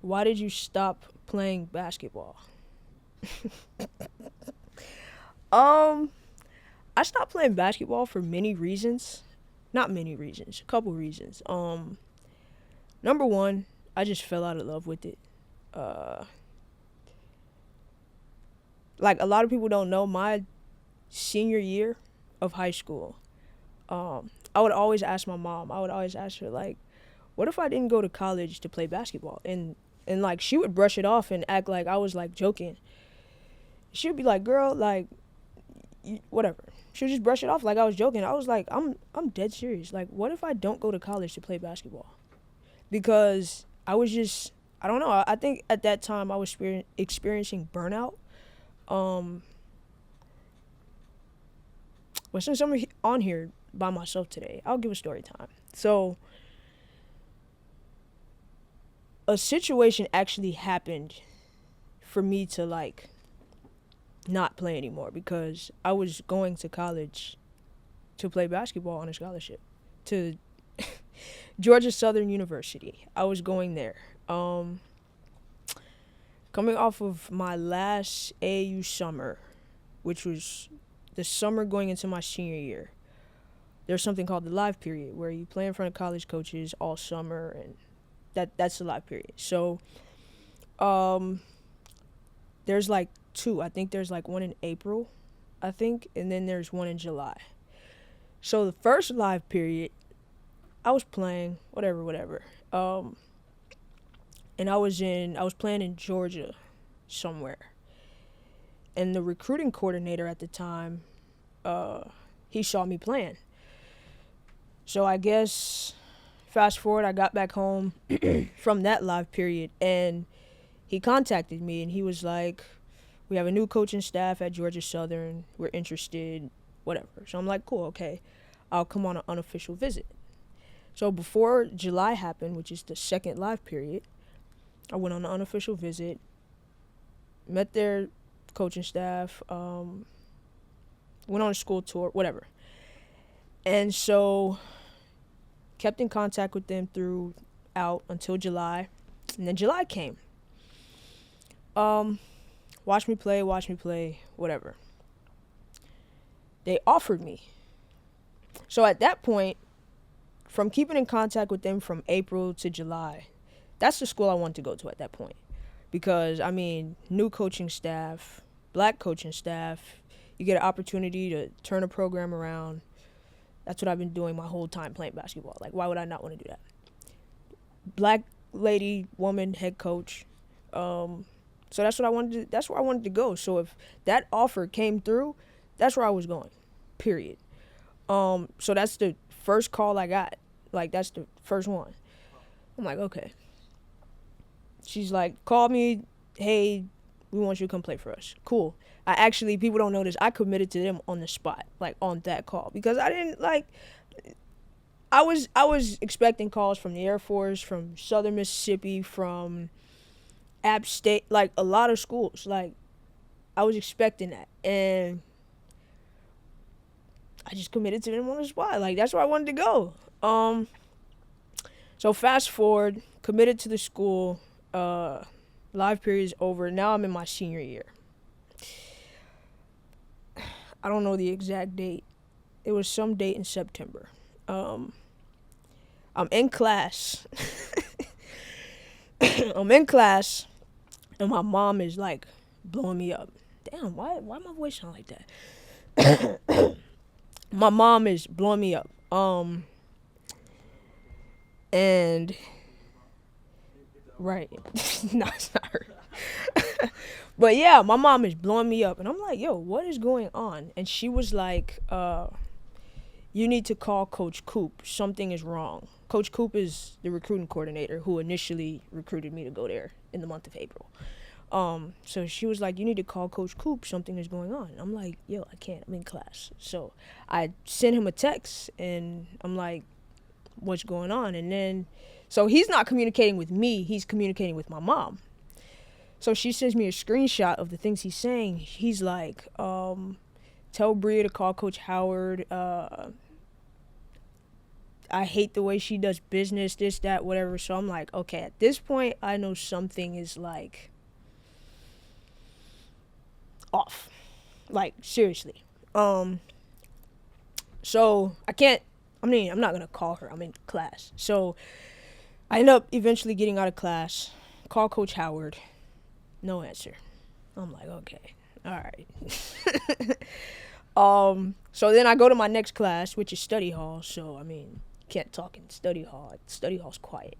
Why did you stop playing basketball? Um, I stopped playing basketball for many reasons. Not many reasons, a couple reasons. Number one, I just fell out of love with it. Uh, like a lot of people don't know, my senior year of high school, I would always ask my mom. I would always ask her like, "What if I didn't go to college to play basketball?" And like she would brush it off and act like I was like joking. She would be like, "Girl, like, whatever." She would just brush it off like I was joking. I was like, I'm dead serious. Like, what if I don't go to college to play basketball? Because I was just, I don't know. I think at that time I was experiencing burnout. Um, but since I'm on here by myself today, I'll give a story time. So a situation actually happened for me to like not play anymore because I was going to college to play basketball on a scholarship to Georgia Southern University. I was going there. Coming off of my last AAU summer, which was the summer going into my senior year, there's something called the live period where you play in front of college coaches all summer, and that's the live period. So, um, there's like two. I think there's like one in April, I think, and then there's one in July. So the first live period, I was playing whatever. Um, and I was playing in Georgia somewhere, and the recruiting coordinator at the time, uh, he saw me playing. So I guess fast forward, I got back home from that live period, and he contacted me, and he was like, "We have a new coaching staff at Georgia Southern. We're interested, whatever." So I'm like, "Cool, okay, I'll come on an unofficial visit." So before July happened, which is the second live period, I went on an unofficial visit, met their coaching staff, went on a school tour, whatever. And so kept in contact with them throughout until July. And then July came. Um, watch me play, whatever. They offered me. So at that point, from keeping in contact with them from April to July, that's the school I wanted to go to at that point. Because, I mean, new coaching staff, black coaching staff, you get an opportunity to turn a program around. That's what I've been doing my whole time playing basketball. Like, why would I not want to do that? Black lady, woman, head coach. So that's what I wanted to, that's where I wanted to go. So if that offer came through, that's where I was going. Period. So that's the first call I got. Like, that's the first one. I'm like, okay. She's like, call me, hey, we want you to come play for us. Cool. I actually, people don't know this, I committed to them on the spot, like on that call. Because I didn't like, I was expecting calls from the Air Force, from Southern Mississippi, from App State, like a lot of schools. Like, I was expecting that. And I just committed to them on the spot. Like, that's where I wanted to go. So fast forward, committed to the school. Live period is over. Now I'm in my senior year. I don't know the exact date. It was some date in September. I'm in class. I'm in class, and my mom is like blowing me up. Damn, why my voice sound like that? My mom is blowing me up. And right, no, it's not her. But yeah, my mom is blowing me up, and I'm like, yo, what is going on? And she was like, you need to call Coach Coop. Something is wrong. Coach Coop is the recruiting coordinator who initially recruited me to go there in the month of April. So she was like, you need to call Coach Coop. Something is going on. I'm like, yo, I can't. I'm in class. So I sent him a text, and I'm like, what's going on? And then, so he's not communicating with me. He's communicating with my mom. So she sends me a screenshot of the things he's saying. He's like, tell Briah to call Coach Howard. I hate the way she does business, this, that, whatever. So I'm like, okay, at this point, I know something is like off. Like, seriously. So I can't, I mean, I'm not going to call her. I'm in class. So I end up eventually getting out of class, call Coach Howard. No answer. I'm like, okay, all right. So then I go to my next class, which is study hall. So, I mean, can't talk in study hall. Study hall's quiet.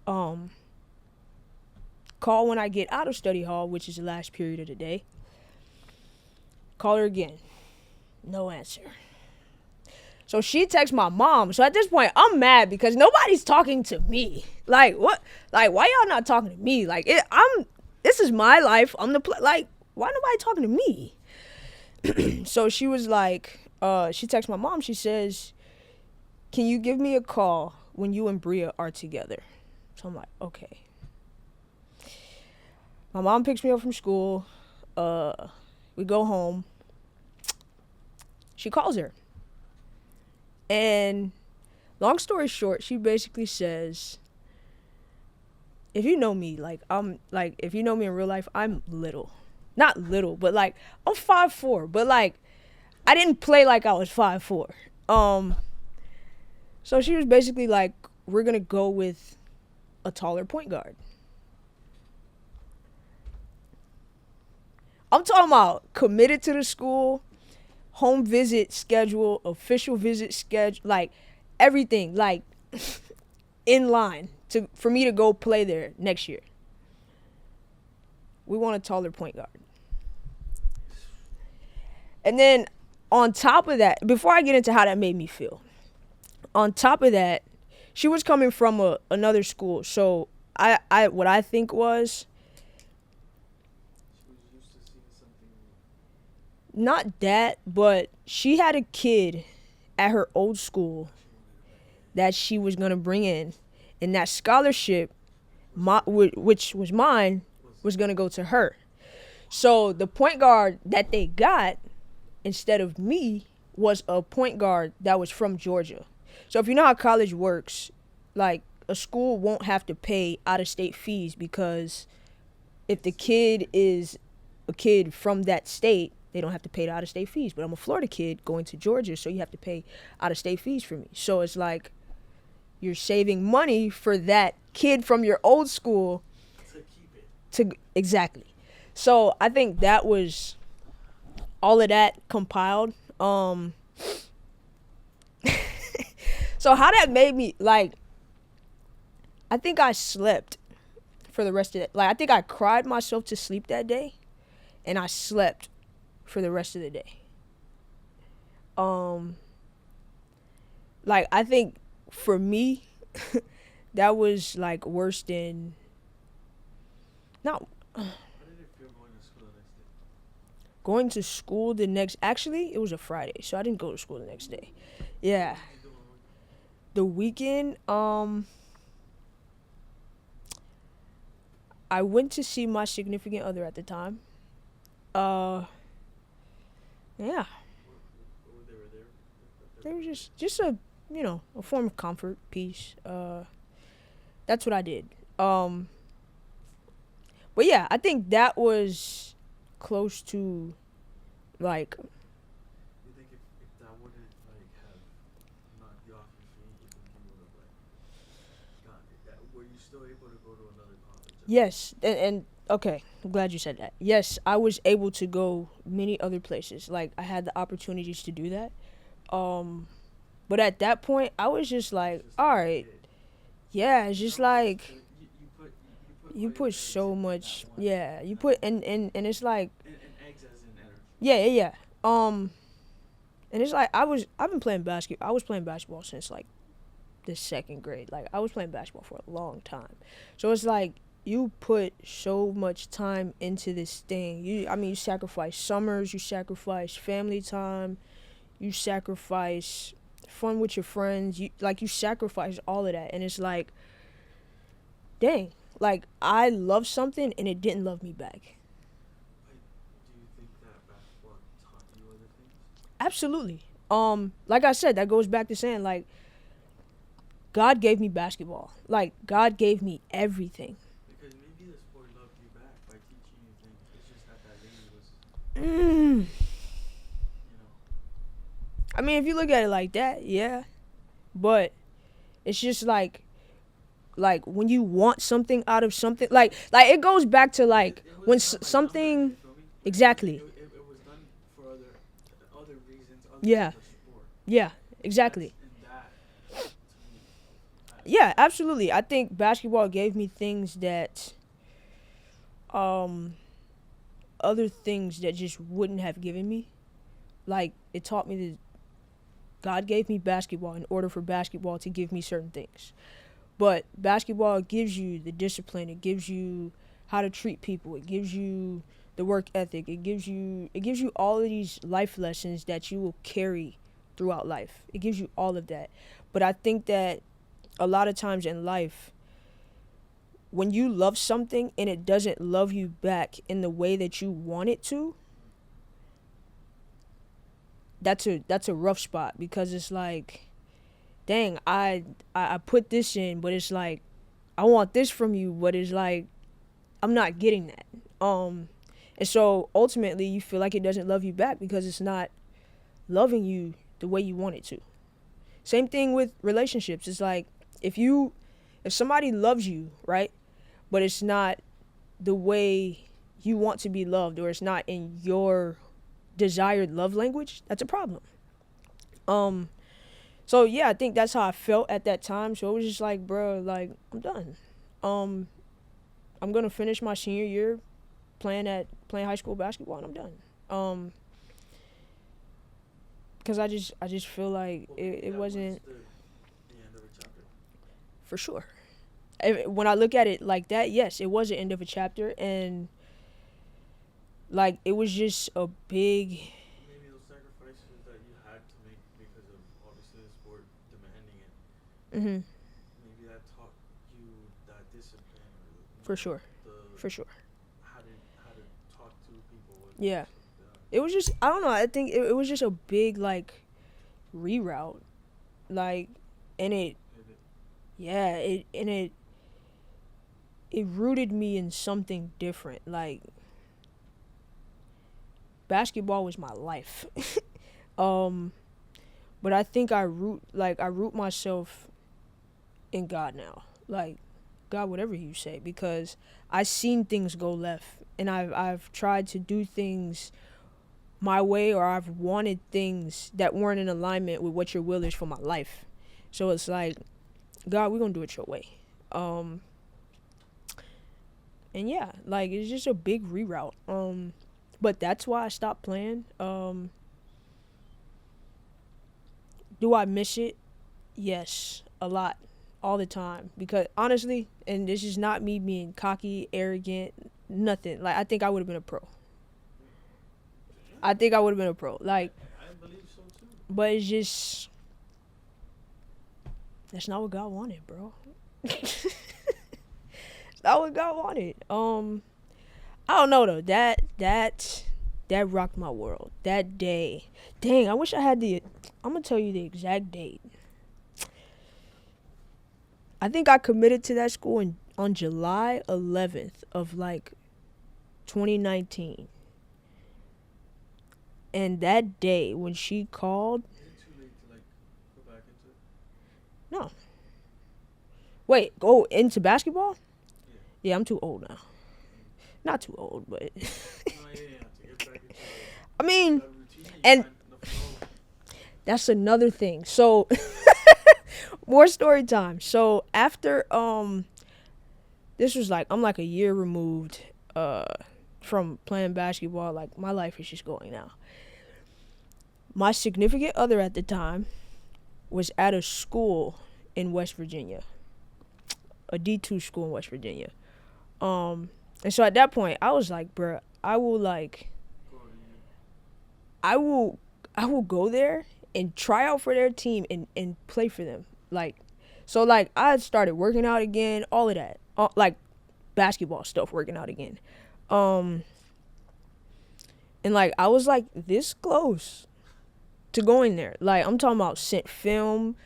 Call when I get out of study hall, which is the last period of the day. Call her again. No answer. So she texts my mom. So at this point, I'm mad because nobody's talking to me. Like, what? Like, why y'all not talking to me? Like, this is my life. I'm the, like, why nobody talking to me? So she was like, she texts my mom. She says, can you give me a call when you and Briah are together? So I'm like, okay. My mom picks me up from school. We go home. She calls her. And long story short, she basically says, if you know me, if you know me in real life, I'm little. Not little, but like, I'm 5'4", but like, I didn't play like I was 5'4". So she was basically like, we're going to go with a taller point guard. I'm talking about committed to the school, home visit schedule, official visit schedule, like everything, like in line for me to go play there next year. We want a taller point guard. And then on top of that, before I get into how that made me feel, on top of that, she was coming from another school. So what I think was, not that, but she had a kid at her old school that she was going to bring in. And that scholarship, which was mine, was going to go to her. So the point guard that they got, instead of me, was a point guard that was from Georgia. So if you know how college works, like a school won't have to pay out-of-state fees because if the kid is a kid from that state, they don't have to pay the out-of-state fees. But I'm a Florida kid going to Georgia, so you have to pay out-of-state fees for me. So it's like you're saving money for that kid from your old school to keep it. Exactly. So I think that was all of that compiled. So how that made me, like, I think I slept for the rest of it. Like, I think I cried myself to sleep that day, and I slept for the rest of the day. Like, I think for me, that was like worse than not. How did it feel going to school the next day? Going to school the next, actually, it was a Friday, so I didn't go to school the next day. Yeah. The weekend, I went to see my significant other at the time. Yeah. They were there? They were just a form of comfort, peace. That's what I did. But yeah, I think that was close to, like, You think if that wouldn't like have knocked you off your feet, you think you would have like gotten it? Were you still able to go to another college? yes, and okay, I'm glad you said that. Yes, I was able to go many other places. Like, I had the opportunities to do that. But at that point, I was just like, all right, yeah, it's just like you put so much, yeah, you put and it's like, and eggs as in energy. yeah. And it's like I was playing basketball since like the second grade. Like, I was playing basketball for a long time. So it's like you put so much time into this thing. You sacrifice summers, you sacrifice family time, you sacrifice fun with your friends. You sacrifice all of that, and it's like, dang, like I love something and it didn't love me back. Do you think that basketball taught you other things? Absolutely. Like I said, that goes back to saying, like, God gave me basketball. Like, God gave me everything. Because maybe the sport loved you back by teaching you things. It's just that that lady was, Mm. you know. I mean, if you look at it like that, yeah. But it's just like when you want something out of something, like it goes back to like It when wasn't done by numbers. something You feel me? Like, exactly. it was done for other reasons other Yeah. than the sport. Yeah, exactly. And that to me, Yeah, absolutely. I think basketball gave me things that um other things that just wouldn't have given me. Like it taught me that God gave me basketball in order for basketball to give me certain things. But basketball gives you the discipline, it gives you how to treat people, it gives you the work ethic, it gives you all of these life lessons that you will carry throughout life. It gives you all of that. But I think that a lot of times in life, when you love something and it doesn't love you back in the way that you want it to, that's a rough spot because it's like, dang, I put this in, but it's like I want this from you, but it's like I'm not getting that. And so ultimately you feel like it doesn't love you back because it's not loving you the way you want it to. Same thing with relationships. It's like if somebody loves you, right? But it's not the way you want to be loved or it's not in your desired love language, that's a problem. Um so yeah, I think that's how I felt at that time. So it was just like, bro, like I'm done. Um I'm going to finish my senior year playing high school basketball and I'm done. Cuz I just feel like well, maybe it that was wasn't the end of a chapter. for sure. When I look at it like that, yes, it was the end of a chapter and like it was just a big Maybe those sacrifices that you had to make because of obviously the sport demanding it. mhm Maybe that taught you that discipline or for sure. the For sure. how to talk to people. Yeah. It was just I don't know, I think it was just a big like reroute. Like and it Pivot. yeah, it rooted me in something different. Like basketball was my life. um but I think I root myself in God now. Like God, whatever you say, because I seen things go left and I've tried to do things my way or I've wanted things that weren't in alignment with what your will is for my life. So it's like, God, we're gonna do it your way. Um and yeah, like it's just a big reroute. But that's why I stopped playing. Do I miss it? Yes, a lot, all the time. Because honestly, and this is not me being cocky, arrogant, nothing. Like I think I would have been a pro. I think I would have been a pro. Like, I believe so too. but it's just that's not what God wanted, bro. That's not what God wanted. I don't know though. That rocked my world. That day. Dang, I wish I had I'm gonna tell you the exact date. I think I committed to that school on July 11th of like 2019. And that day when she called, Is it too late to like go back into it? no. Wait, go into basketball? Yeah. Yeah, I'm too old now. Not too old, but No, yeah. To get back into I mean, that routine and find the flow. that's another thing. So more story time. So after this was like I'm like a year removed from playing basketball. Like my life is just going now. My significant other at the time was at a school in West Virginia, a D2 school in West Virginia. And so at that point, I was like, bruh, I will like, Go to you. I will go there and try out for their team and play for them. Like, so like I started working out again, all of that, like basketball stuff, working out again. And like I was like this close to going there. Like I'm talking about sent film,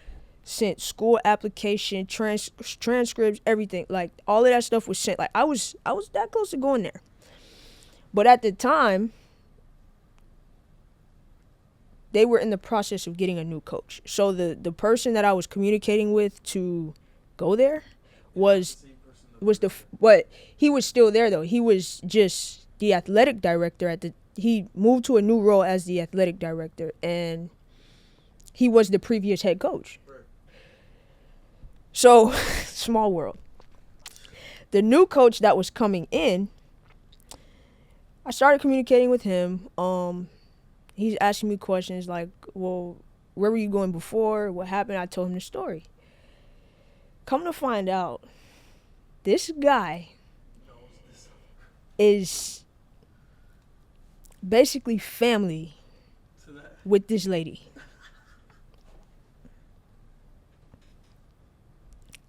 sent school application, transcripts, everything. Like all of that stuff was sent. Like I was that close to going there. But at the time, they were in the process of getting a new coach. So the person that I was communicating with to go there was but he was still there though. He was just the athletic director he moved to a new role as the athletic director, and he was the previous head coach. So, small world. The new coach that was coming in, I started communicating with him. He's asking me questions like, well, where were you going before? What happened? I told him the story. Come to find out, this guy is basically family with this lady.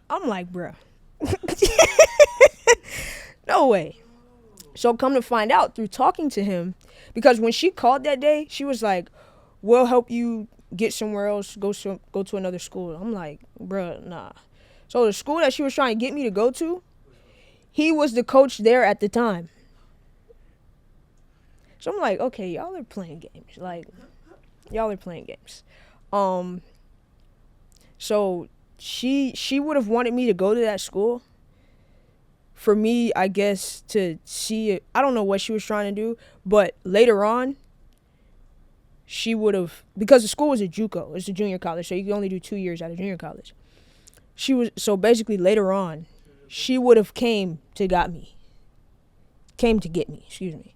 I'm like, bruh. No way. So come to find out through talking to him, because when she called that day, she was like, we'll help you get somewhere else, go to another school. I'm like, bruh, nah. So the school that she was trying to get me to go to, he was the coach there at the time. So I'm like, okay, y'all are playing games. Like, y'all are playing games. So she would have wanted me to go to that school for me, I guess, to see it. I don't know what she was trying to do, but later on, she would have, because the school was a JUCO, it's a junior college, so you can only do 2 years at a junior college. So basically later on, she would have came to get me, excuse me.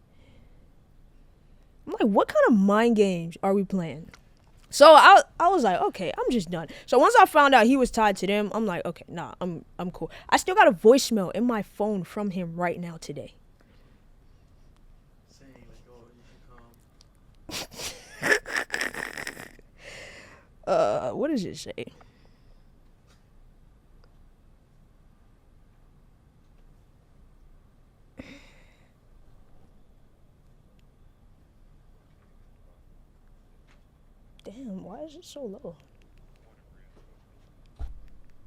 I'm like, what kind of mind games are we playing? So I was like, okay, I'm just done. So once I found out he was tied to them, I'm like, okay, nah, I'm cool. I still got a voicemail in my phone from him right now today. Saying like, oh, you should come. What does it say? Damn, why is it so low?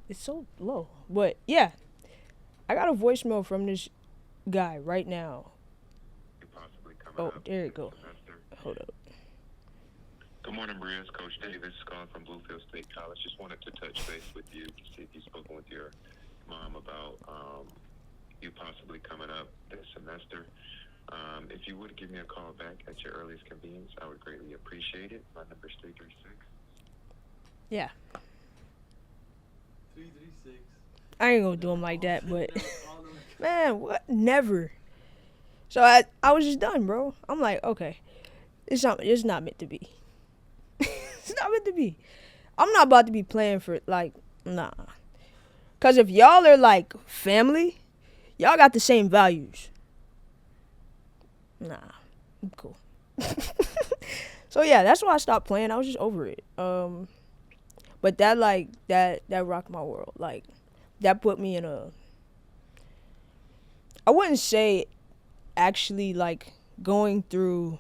It's so low. But yeah, I got a voicemail from this guy right now. Oh, there you go. Hold up. Good morning, Briah. It's Coach Davis calling from Bluefield State College. Just wanted to touch base with you to see if you've spoken with your mom about you possibly coming up this semester. If you would give me a call back at your earliest convenience, I would greatly appreciate it. My number is 336. Yeah. 336. I ain't gonna do him like that, but man, what? Never. So I was just done, bro. I'm like, okay, it's not meant to be. It's not meant to be. I'm not about to be playing for, like, nah. Cause if y'all are like family, y'all got the same values. Nah, I'm cool. So yeah, that's why I stopped playing. I was just over it. But that rocked my world. Like, that put me in a, I wouldn't say actually like going through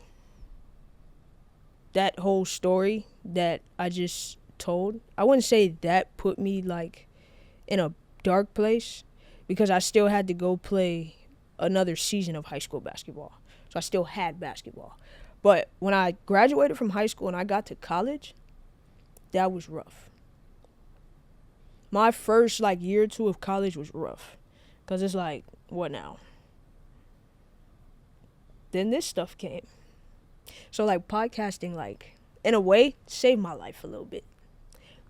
that whole story that I just told. I wouldn't say that put me like in a dark place, because I still had to go play another season of high school basketball. So I still had basketball. But when I graduated from high school and I got to college, that was rough. My first like year or two of college was rough, because it's like, what now? Then this stuff came. So like podcasting, like, in a way, saved my life a little bit,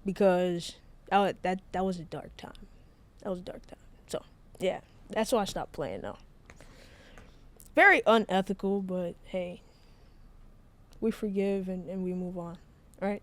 because that was a dark time. That was a dark time. So yeah, that's why I stopped playing now. Very unethical, but hey, we forgive and we move on. All right?